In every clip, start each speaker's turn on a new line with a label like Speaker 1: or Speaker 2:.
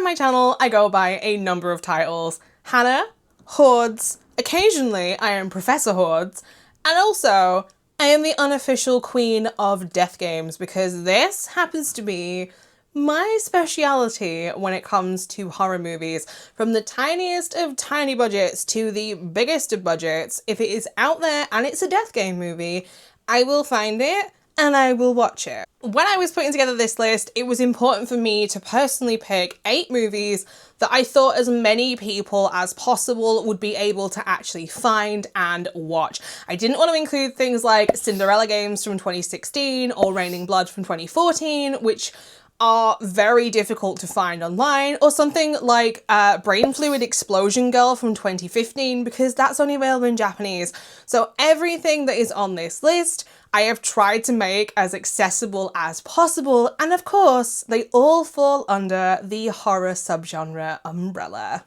Speaker 1: on my channel, I go by a number of titles. Hannah, Hordes, occasionally I am Professor Hordes, and also I am the unofficial queen of death games because this happens to be my speciality when it comes to horror movies. From the tiniest of tiny budgets to the biggest of budgets, if it is out there and it's a death game movie, I will find it and I will watch it. When I was putting together this list, it was important for me to personally pick 8 movies that I thought as many people as possible would be able to actually find and watch. I didn't want to include things like Cinderella Games from 2016 or Raining Blood from 2014, which are very difficult to find online, or something like Brain Fluid Explosion Girl from 2015, because that's only available in Japanese. So everything that is on this list I have tried to make as accessible as possible, and of course, they all fall under the horror subgenre umbrella.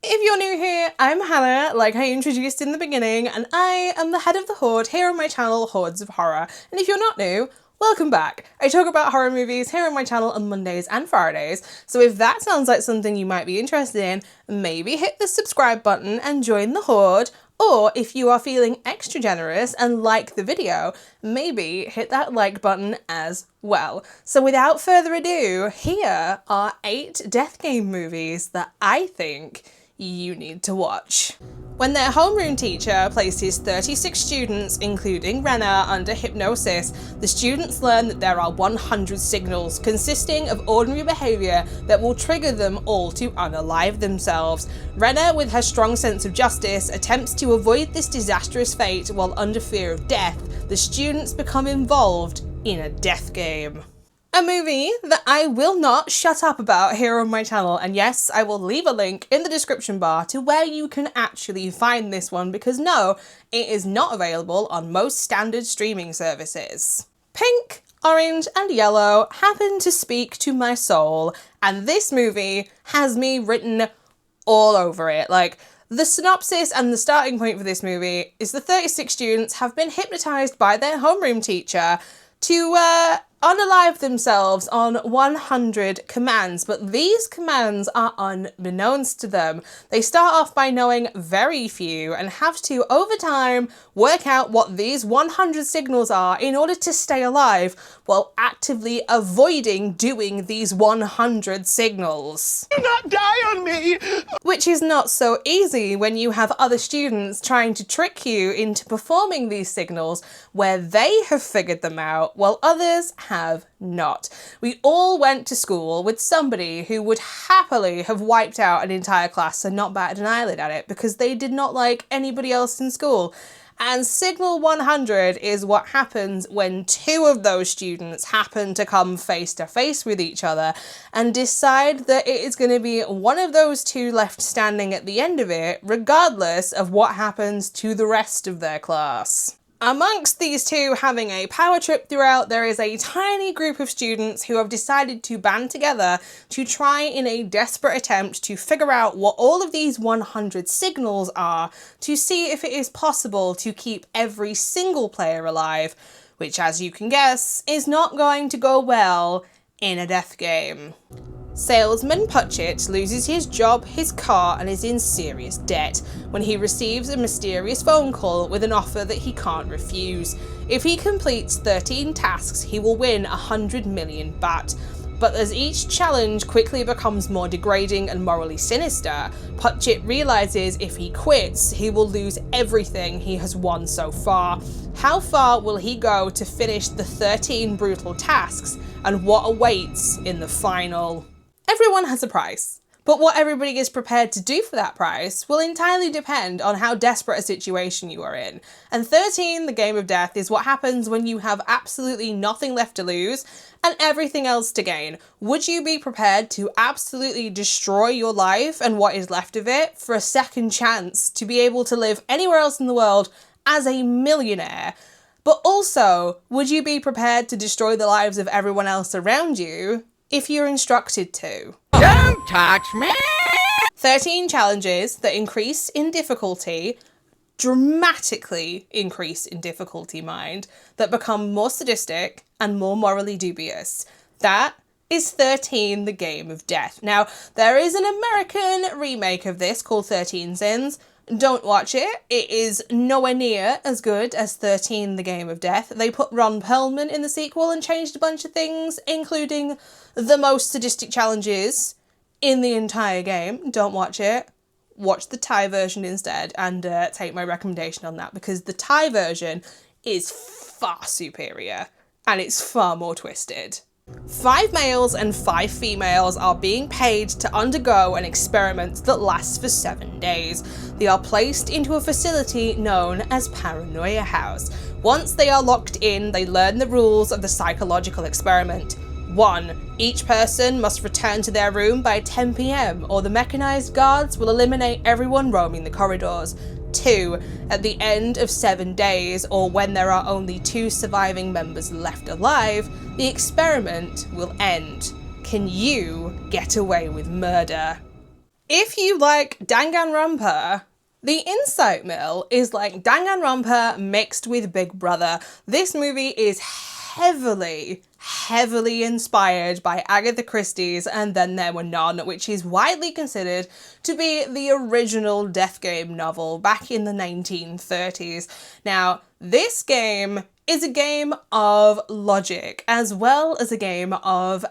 Speaker 1: If you're new here, I'm Hannah, like I introduced in the beginning, and I am the head of the Horde here on my channel, Hordes of Horror. And if you're not new, welcome back. I talk about horror movies here on my channel on Mondays and Fridays, so if that sounds like something you might be interested in, maybe hit the subscribe button and join the Horde. Or if you are feeling extra generous and like the video, maybe hit that like button as well. So without further ado, here are 8 death game movies that I think you need to watch. When their homeroom teacher placed his 36 students, including Renna, under hypnosis, the students learn that there are 100 signals consisting of ordinary behaviour that will trigger them all to unalive themselves. Renna, with her strong sense of justice, attempts to avoid this disastrous fate while under fear of death, the students become involved in a death game. A movie that I will not shut up about here on my channel, and yes, I will leave a link in the description bar to where you can actually find this one, because no, it is not available on most standard streaming services. Pink, orange and yellow happen to speak to my soul, and this movie has me written all over it. Like, the synopsis and the starting point for this movie is the 36 students have been hypnotized by their homeroom teacher to unalive themselves on 100 commands, but these commands are unbeknownst to them. They start off by knowing very few and have to, over time, work out what these 100 signals are in order to stay alive while actively avoiding doing these 100 signals. Do not die on me! Which is not so easy when you have other students trying to trick you into performing these signals where they have figured them out while others have not. We all went to school with somebody who would happily have wiped out an entire class and not batted an eyelid at it because they did not like anybody else in school. And Signal 100 is what happens when 2 of those students happen to come face to face with each other and decide that it is going to be one of those 2 left standing at the end of it, regardless of what happens to the rest of their class. Amongst these 2 having a power trip throughout, there is a tiny group of students who have decided to band together to try in a desperate attempt to figure out what all of these 100 signals are to see if it is possible to keep every single player alive, which, as you can guess, is not going to go well in a death game. Salesman Putchett loses his job, his car, and is in serious debt when he receives a mysterious phone call with an offer that he can't refuse. If he completes 13 tasks, he will win 100 million baht. But as each challenge quickly becomes more degrading and morally sinister, Putchett realizes if he quits, he will lose everything he has won so far. How far will he go to finish the 13 brutal tasks, and what awaits in the final? Everyone has a price, but what everybody is prepared to do for that price will entirely depend on how desperate a situation you are in. And 13, the game of death, is what happens when you have absolutely nothing left to lose and everything else to gain. Would you be prepared to absolutely destroy your life and what is left of it for a second chance to be able to live anywhere else in the world as a millionaire? But also, would you be prepared to destroy the lives of everyone else around you if you're instructed to?
Speaker 2: Don't touch me!
Speaker 1: 13 challenges that increase in difficulty, dramatically increase in difficulty, mind, that become more sadistic and more morally dubious. That is 13 The Game of Death. Now, there is an American remake of this called 13 Sins. Don't watch it. It is nowhere near as good as 13 The Game of Death. They put Ron Perlman in the sequel and changed a bunch of things, including the most sadistic challenges in the entire game. Don't watch it. Watch the Thai version instead and take my recommendation on that, because the Thai version is far superior and it's far more twisted. 5 males and 5 females are being paid to undergo an experiment that lasts for 7 days. They are placed into a facility known as Paranoia House. Once they are locked in, they learn the rules of the psychological experiment. 1. Each person must return to their room by 10 p.m. or the mechanized guards will eliminate everyone roaming the corridors. 2. At the end of 7 days, or when there are only 2 surviving members left alive, the experiment will end. Can you get away with murder? If you like Danganronpa, the Incite Mill is like Danganronpa mixed with Big Brother. This movie is heavily inspired by Agatha Christie's And Then There Were None, which is widely considered to be the original Death Game novel back in the 1930s. Now, this game is a game of logic as well as a game of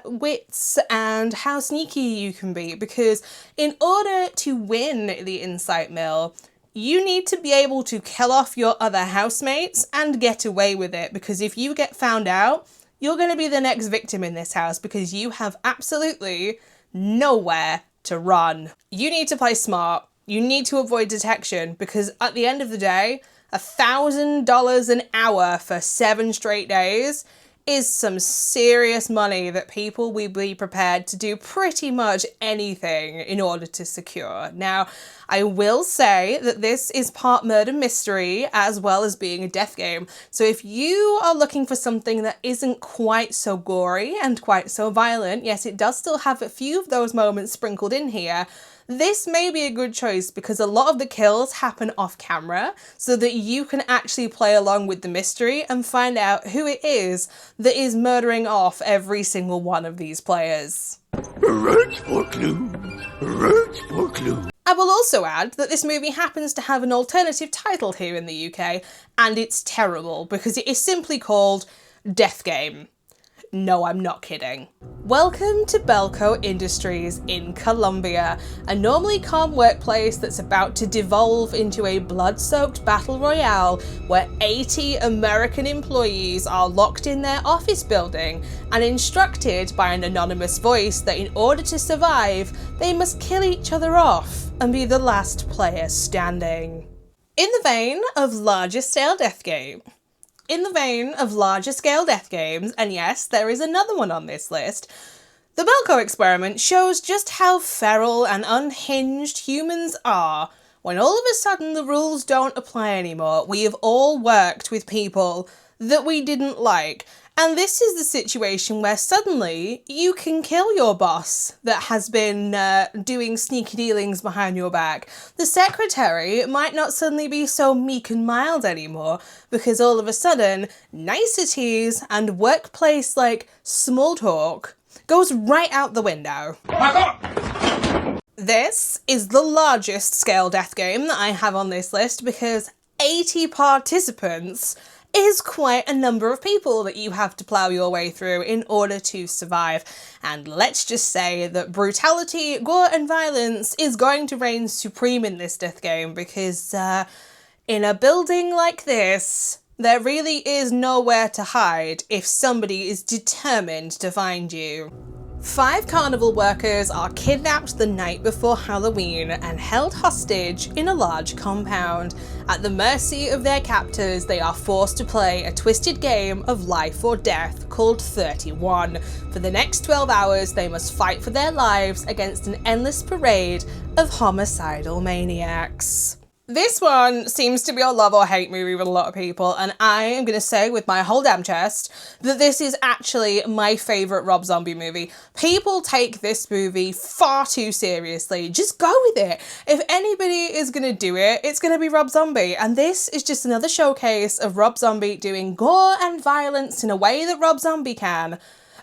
Speaker 1: wits and how sneaky you can be, because in order to win the Incite Mill, you need to be able to kill off your other housemates and get away with it, because if you get found out, you're going to be the next victim in this house because you have absolutely nowhere to run. You need to play smart. You need to avoid detection, because at the end of the day, $1,000 an hour for 7 straight days is some serious money that people will be prepared to do pretty much anything in order to secure. Now, I will say that this is part murder mystery as well as being a death game. So if you are looking for something that isn't quite so gory and quite so violent, yes, it does still have a few of those moments sprinkled in here, this may be a good choice, because a lot of the kills happen off camera so that you can actually play along with the mystery and find out who it is that is murdering off every single one of these players.
Speaker 2: Search for clues. Search for clues.
Speaker 1: I will also add that this movie happens to have an alternative title here in the UK, and it's terrible because it is simply called Death Game. No, I'm not kidding. Welcome to Belko Industries in Colombia, a normally calm workplace that's about to devolve into a blood-soaked battle royale where 80 American employees are locked in their office building and instructed by an anonymous voice that in order to survive, they must kill each other off and be the last player standing. In the vein of larger scale death games, and yes, there is another one on this list, the Belko Experiment shows just how feral and unhinged humans are when all of a sudden the rules don't apply anymore. We have all worked with people that we didn't like, and this is the situation where suddenly you can kill your boss that has been doing sneaky dealings behind your back. The secretary might not suddenly be so meek and mild anymore, because all of a sudden, niceties and workplace, small talk goes right out the window. This is the largest scale death game that I have on this list, because 80 participants is quite a number of people that you have to plough your way through in order to survive. And let's just say that brutality, gore and violence is going to reign supreme in this death game, because in a building like this, there really is nowhere to hide if somebody is determined to find you. 5 carnival workers are kidnapped the night before Halloween and held hostage in a large compound. At the mercy of their captors, they are forced to play a twisted game of life or death called 31. For the next 12 hours, they must fight for their lives against an endless parade of homicidal maniacs. This one seems to be a love or hate movie with a lot of people, and I am going to say with my whole damn chest that this is actually my favourite Rob Zombie movie. People take this movie far too seriously. Just go with it. If anybody is going to do it, it's going to be Rob Zombie, and this is just another showcase of Rob Zombie doing gore and violence in a way that Rob Zombie can.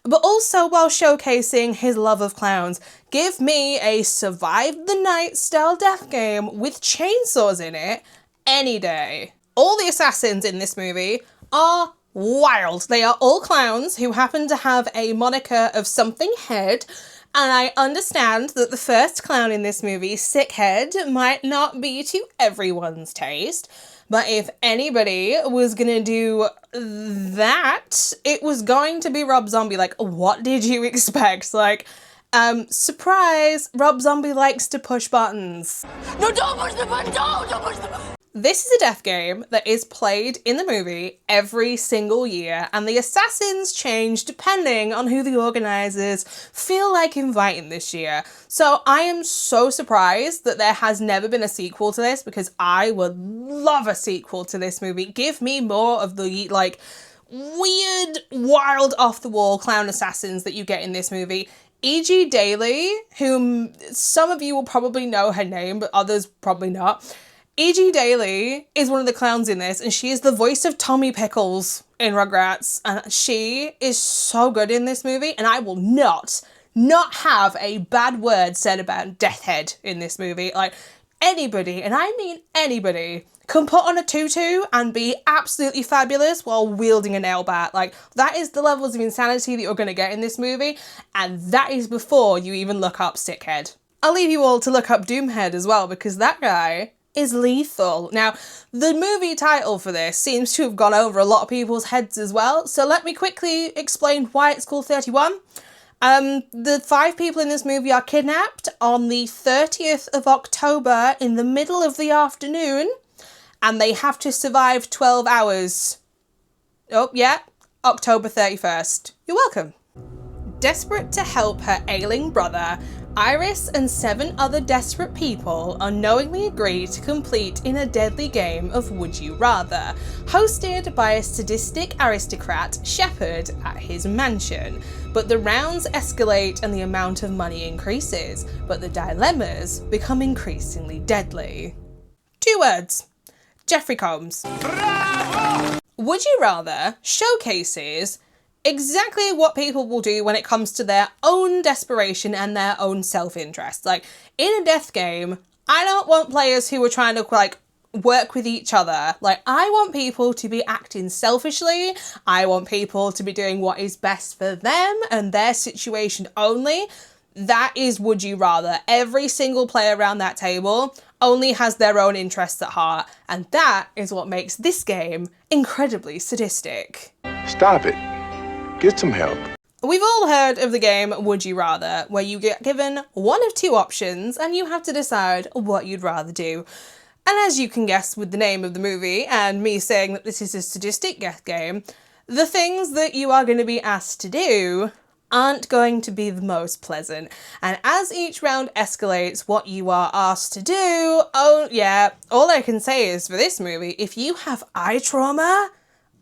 Speaker 1: but also while showcasing his love of clowns. Give me a survive the night style death game with chainsaws in it any day. All the assassins in this movie are wild. They are all clowns who happen to have a moniker of something head, and I understand that the first clown in this movie, Sickhead, might not be to everyone's taste, but if anybody was gonna do that, it was going to be Rob Zombie. Like, what did you expect? Like, surprise, Rob Zombie likes to push buttons.
Speaker 2: No, don't push the button! Don't push the button!
Speaker 1: This is a death game that is played in the movie every single year, and the assassins change depending on who the organisers feel like inviting this year. So I am so surprised that there has never been a sequel to this, because I would love a sequel to this movie. Give me more of the, like, weird, wild, off-the-wall clown assassins that you get in this movie. E.G. Daly, whom some of you will probably know her name, but others probably not. E.G. Daly is one of the clowns in this, and she is the voice of Tommy Pickles in Rugrats, and she is so good in this movie, and I will not have a bad word said about Death Head in this movie. Like, anybody, and I mean anybody, can put on a tutu and be absolutely fabulous while wielding a nail bat. Like, that is the levels of insanity that you're going to get in this movie, and that is before you even look up Sickhead. I'll leave you all to look up Doomhead as well, because that guy is lethal. Now, the movie title for this seems to have gone over a lot of people's heads as well, so let me quickly explain why it's called 31. The 5 people in this movie are kidnapped on the 30th of October in the middle of the afternoon, and they have to survive 12 hours. Oh, yeah, October 31st. You're welcome. Desperate to help her ailing brother, Iris and 7 other desperate people unknowingly agree to compete in a deadly game of Would You Rather, hosted by a sadistic aristocrat, Shepard, at his mansion. But the rounds escalate and the amount of money increases, but the dilemmas become increasingly deadly. 2 words. Jeffrey Combs. Bravo! Would You Rather showcases exactly what people will do when it comes to their own desperation and their own self-interest. Like, in a death game, I don't want players who are trying to, like, work with each other. Like, I want people to be acting selfishly. I want people to be doing what is best for them and their situation only. That is Would You Rather. Every single player around that table only has their own interests at heart, and that is what makes this game incredibly sadistic.
Speaker 3: Stop it. Get some help.
Speaker 1: We've all heard of the game Would You Rather, where you get given one of 2 options and you have to decide what you'd rather do. And as you can guess with the name of the movie and me saying that this is a sadistic death game, the things that you are going to be asked to do aren't going to be the most pleasant. And as each round escalates what you are asked to do, oh yeah, all I can say is for this movie, if you have eye trauma,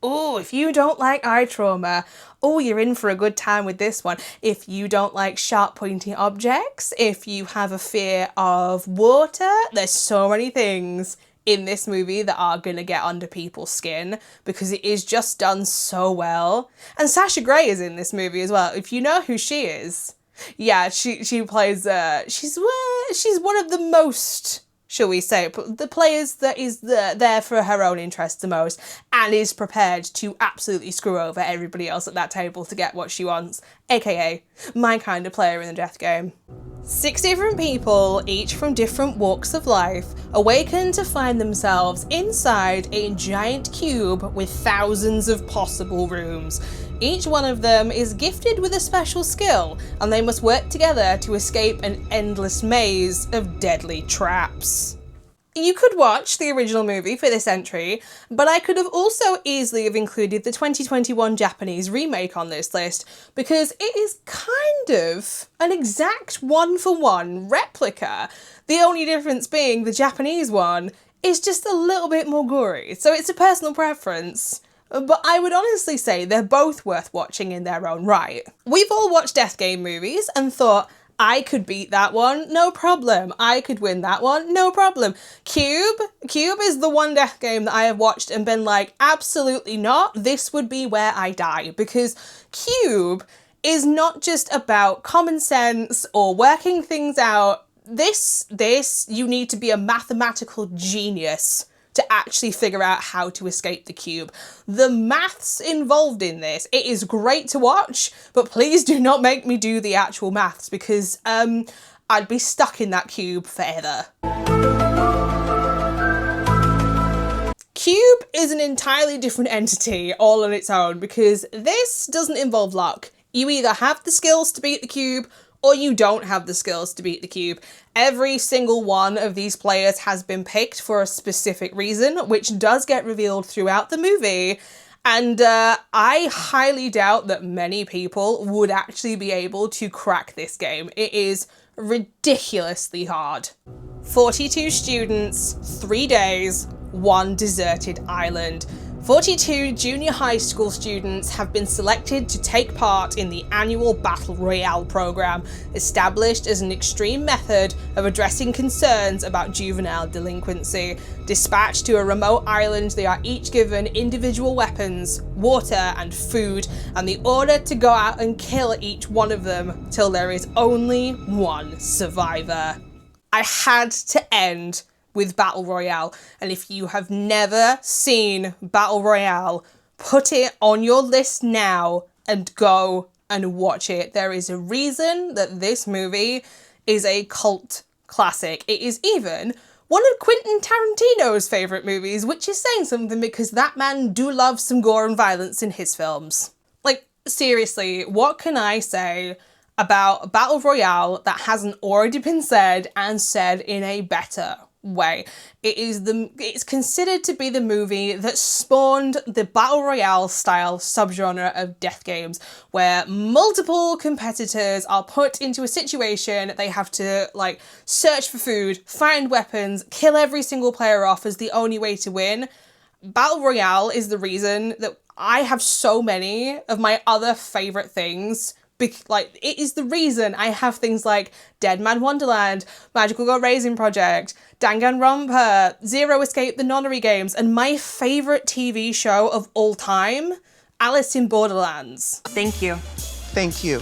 Speaker 1: if you don't like eye trauma, you're in for a good time with this one. If you don't like sharp pointing objects, if you have a fear of water, there's so many things in this movie that are gonna get under people's skin because it is just done so well. And Sasha Grey is in this movie as well. If you know who she is, yeah, she plays, she's one of the most, shall we say, the players that is there for her own interests the most and is prepared to absolutely screw over everybody else at that table to get what she wants, aka my kind of player in the death game. 6 different people, each from different walks of life, awaken to find themselves inside a giant cube with thousands of possible rooms. Each one of them is gifted with a special skill, and they must work together to escape an endless maze of deadly traps. You could watch the original movie for this entry, but I could have also easily have included the 2021 Japanese remake on this list, because it is kind of an exact one-for-one replica. The only difference being the Japanese one is just a little bit more gory, so it's a personal preference. But I would honestly say they're both worth watching in their own right. We've all watched death game movies and thought, I could beat that one, no problem. I could win that one, no problem. Cube is the one death game that I have watched and been like, absolutely not. This would be where I die, because Cube is not just about common sense or working things out. This, you need to be a mathematical genius to actually figure out how to escape the cube. The maths involved in this, it is great to watch, but please do not make me do the actual maths because I'd be stuck in that cube forever. Cube is an entirely different entity all on its own because this doesn't involve luck. You either have the skills to beat the cube or you don't have the skills to beat the cube. Every single one of these players has been picked for a specific reason, which does get revealed throughout the movie. And I highly doubt that many people would actually be able to crack this game. It is ridiculously hard. 42 students, 3 days, 1 deserted island. 42 junior high school students have been selected to take part in the annual Battle Royale program, established as an extreme method of addressing concerns about juvenile delinquency. Dispatched to a remote island, they are each given individual weapons, water, and food, and the order to go out and kill each one of them till there is only one survivor. I had to end with Battle Royale, and if you have never seen Battle Royale, put it on your list now and go and watch it. There is a reason that this movie is a cult classic. It is even one of Quentin Tarantino's favourite movies, which is saying something because that man do love some gore and violence in his films. Like, seriously, what can I say about Battle Royale that hasn't already been said and said in a better way? It's considered to be the movie that spawned the Battle Royale style subgenre of death games, where multiple competitors are put into a situation they have to like search for food, find weapons, kill every single player off as the only way to win. Battle Royale is the reason that I have so many of my other favourite things. It is the reason I have things like Dead Man Wonderland, Magical Girl Raising Project, Danganronpa, Zero Escape the Nonary Games, and my favourite TV show of all time, Alice in Borderlands.
Speaker 4: Thank you.
Speaker 5: Thank you.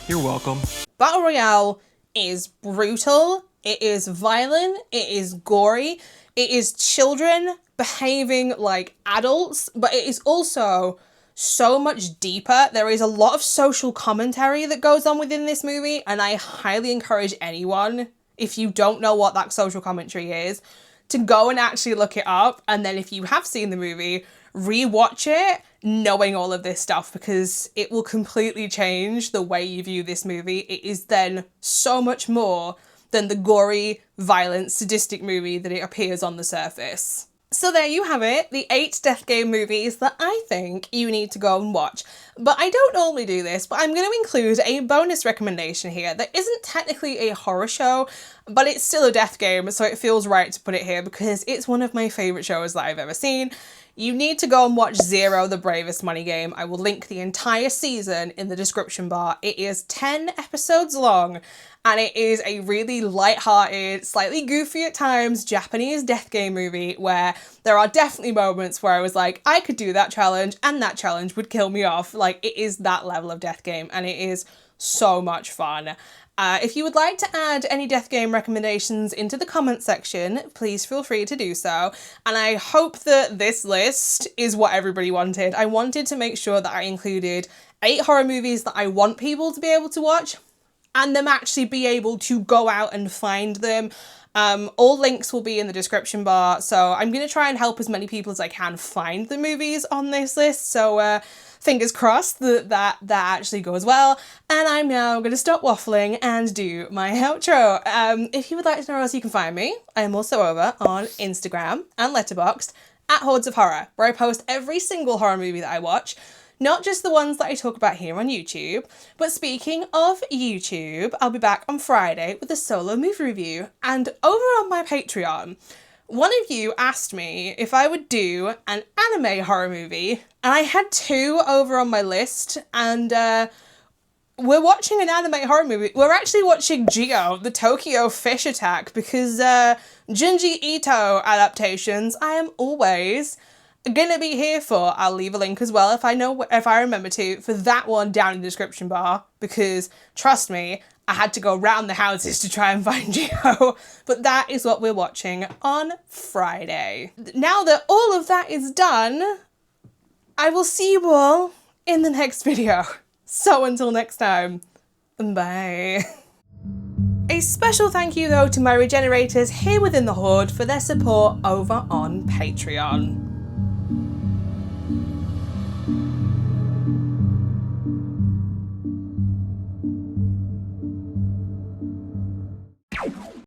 Speaker 6: You're welcome.
Speaker 1: Battle Royale is brutal, it is violent, it is gory, it is children behaving like adults, but it is also so much deeper. There is a lot of social commentary that goes on within this movie, and I highly encourage anyone, if you don't know what that social commentary is, to go and actually look it up, and then if you have seen the movie, rewatch it knowing all of this stuff, because it will completely change the way you view this movie. It is then so much more than the gory, violent, sadistic movie that it appears on the surface. So there you have it, the 8 death game movies that I think you need to go and watch. But I don't normally do this, but I'm going to include a bonus recommendation here that isn't technically a horror show, but it's still a death game, so it feels right to put it here because it's one of my favourite shows that I've ever seen. You need to go and watch Zero, the Bravest Money Game. I will link the entire season in the description bar. It is 10 episodes long, and it is a really light-hearted, slightly goofy at times, Japanese death game movie where there are definitely moments where I was like, I could do that challenge and that challenge would kill me off. Like, it is that level of death game, and it is so much fun. If you would like to add any death game recommendations into the comments section, please feel free to do so. And I hope that this list is what everybody wanted. I wanted to make sure that I included 8 horror movies that I want people to be able to watch, and them actually be able to go out and find them. All links will be in the description bar, so I'm going to try and help as many people as I can find the movies on this list, so fingers crossed that actually goes well. And I'm now going to stop waffling and do my outro. If you would like to know where else you can find me, I am also over on Instagram and Letterboxd at HordesOfHorror, where I post every single horror movie that I watch. Not just the ones that I talk about here on YouTube, but speaking of YouTube, I'll be back on Friday with a solo movie review. And over on my Patreon, one of you asked me if I would do an anime horror movie, and I had 2 over on my list, and we're watching an anime horror movie. We're actually watching Geo, the Tokyo Fish Attack, because Junji Ito adaptations, I am always gonna be here for, I'll leave a link as well if I remember to, for that one down in the description bar, because trust me, I had to go around the houses to try and find Geo, but that is what we're watching on Friday. Now that all of that is done, I will see you all in the next video. So until next time, bye. A special thank you though to my regenerators here within the Horde for their support over on Patreon.